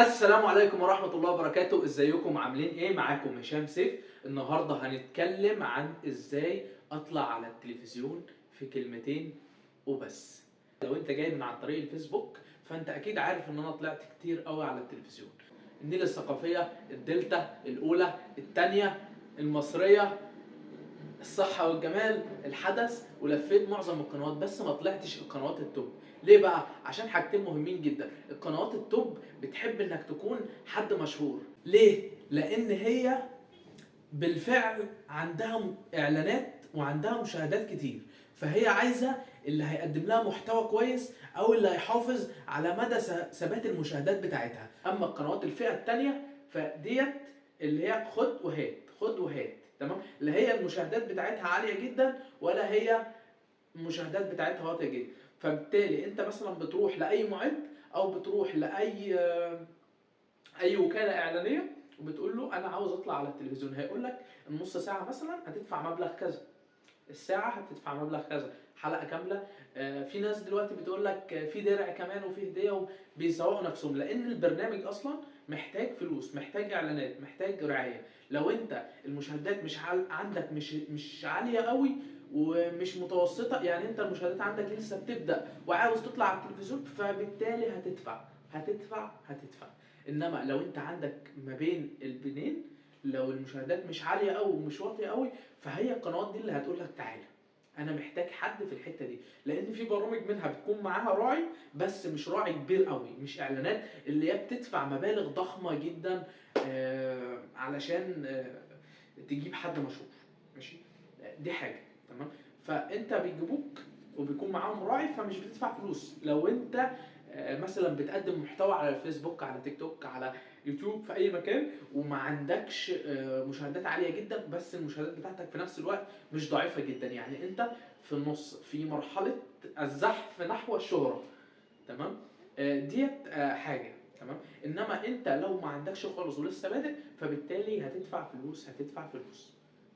السلام عليكم ورحمة الله وبركاته. ازيكم عاملين ايه؟ معاكم هشام سيف. النهاردة هنتكلم عن ازاي اطلع على التلفزيون في كلمتين وبس. لو انت جاي من عن طريق الفيسبوك فانت اكيد عارف ان انا طلعت كتير قوي على التلفزيون. النيل الثقافية، الدلتا، الاولى، التانية، المصرية، الصحة والجمال، الحدث، ولفيت معظم القنوات بس ما طلعتش القنوات التوب. ليه بقى؟ عشان حاجتين مهمين جدا. القنوات التوب بتحب انك تكون حد مشهور. ليه؟ لان هي بالفعل عندها اعلانات وعندها مشاهدات كتير، فهي عايزة اللي هيقدم لها محتوى كويس او اللي هيحافظ على مدى ثبات المشاهدات بتاعتها. اما القنوات الفئة التانية فديت اللي هي خد وهات خد وهات، تمام؟ لا هي المشاهدات بتاعتها عالية جدا ولا هي المشاهدات بتاعتها واطية جدا. فبالتالي انت مثلا بتروح لاي معد او بتروح لاي وكالة اعلانية وبتقول له انا عاوز اطلع على التلفزيون، هيقول لك النص ساعة مثلا هتدفع مبلغ كذا، الساعة هتدفع مبلغ كذا، حلقة كاملة. في ناس دلوقتي بتقول لك في درع كمان وفي هدية، وبيسوقوا نفسهم لأن البرنامج أصلا محتاج فلوس، محتاج إعلانات، محتاج رعاية. لو أنت المشاهدات مش عندك مش عالية قوي ومش متوسطة، يعني أنت المشاهدات عندك لسه بتبدأ وعاوز تطلع على التلفزيون، فبالتالي هتدفع. إنما لو أنت عندك ما بين البنين، لو المشاهدات مش عالية قوي ومش واطية قوي، فهي القنوات دي اللي هتقول لك تعالى انا محتاج حد في الحته دي. لان في برامج منها بتكون معاها راعي بس مش راعي كبير قوي، مش اعلانات اللي هي بتدفع مبالغ ضخمه جدا علشان تجيب حد مشهور. ماشي، دي حاجه. تمام. فانت بيجيبوك وبيكون معاهم راعي فمش بتدفع فلوس. لو انت مثلا بتقدم محتوى على الفيسبوك، على تيك توك، على يوتيوب، في اي مكان، وما عندكش مشاهدات عاليه جدا بس المشاهدات بتاعتك في نفس الوقت مش ضعيفه جدا، يعني انت في النص في مرحله الزحف نحو الشهره، تمام؟ ديت حاجه. تمام. انما انت لو ما عندكش خالص ولسه بادئ فبالتالي هتدفع فلوس.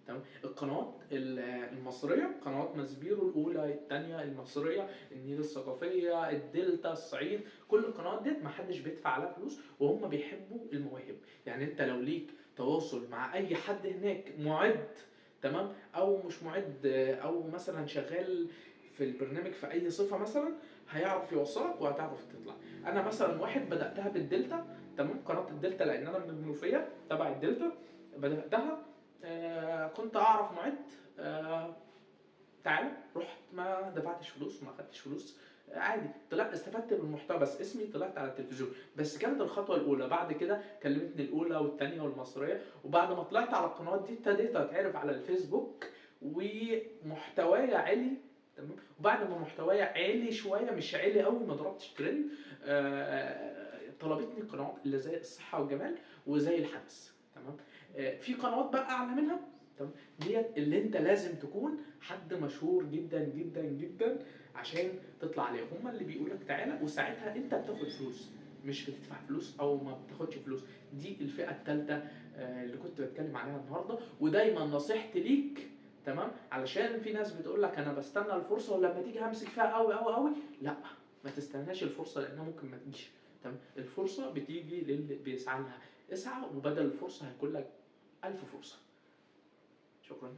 تمام. القنوات المصريه، قنوات ماسبيرو، الاولى، الثانيه، المصريه، النيل الثقافيه، الدلتا، الصعيد، كل القنوات ديت ما حدش بيدفع عليها فلوس وهم بيحبوا المواهب. يعني انت لو ليك تواصل مع اي حد هناك معد، تمام، او مش معد، او مثلا شغال في البرنامج في اي صفه مثلا، هيعرف يوصلك وهتعرف تطلع. انا مثلا واحد بداتها بالدلتا، تمام، قناه الدلتا لان انا من المنوفيه تبع الدلتا. بداتها كنت اعرف معد، تعالى رحت ما دفعتش فلوس وما خدتش فلوس، عادي طلعت استفدت من المحتوى بس اسمي طلعت على التلفزيون. بس كانت الخطوه الاولى. بعد كده كلمتني الاولى والثانيه والمصريه، وبعد ما طلعت على القنوات دي ابتديت اتعرف على الفيسبوك ومحتوايا عالي. تمام. وبعد ما محتوايا عالي شويه، مش عالي قوي، ما ضربتش ترند، طلبتني القنوات اللي زي الصحه والجمال وزي الحدث. تمام. في قنوات بقى اعلى منها، تمام، ديت اللي انت لازم تكون حد مشهور جدا جدا جدا عشان تطلع عليهم. هم اللي بيقولك تعالى وساعتها انت بتاخد فلوس، مش بتدفع فلوس او ما بتاخدش فلوس. دي الفئه الثالثه اللي كنت بتكلم عليها النهارده. ودايما نصيحتي ليك، تمام، علشان في ناس بتقول لك انا بستنى الفرصه ولما تيجي همسك فيها قوي قوي قوي. لا، ما تستناش الفرصه لانها ممكن ما تجيش. تمام. الفرصه بتيجي للي بيسعى لها. اسعى وبدل الفرصه هيكون لك 1000 فرصه. شكرا.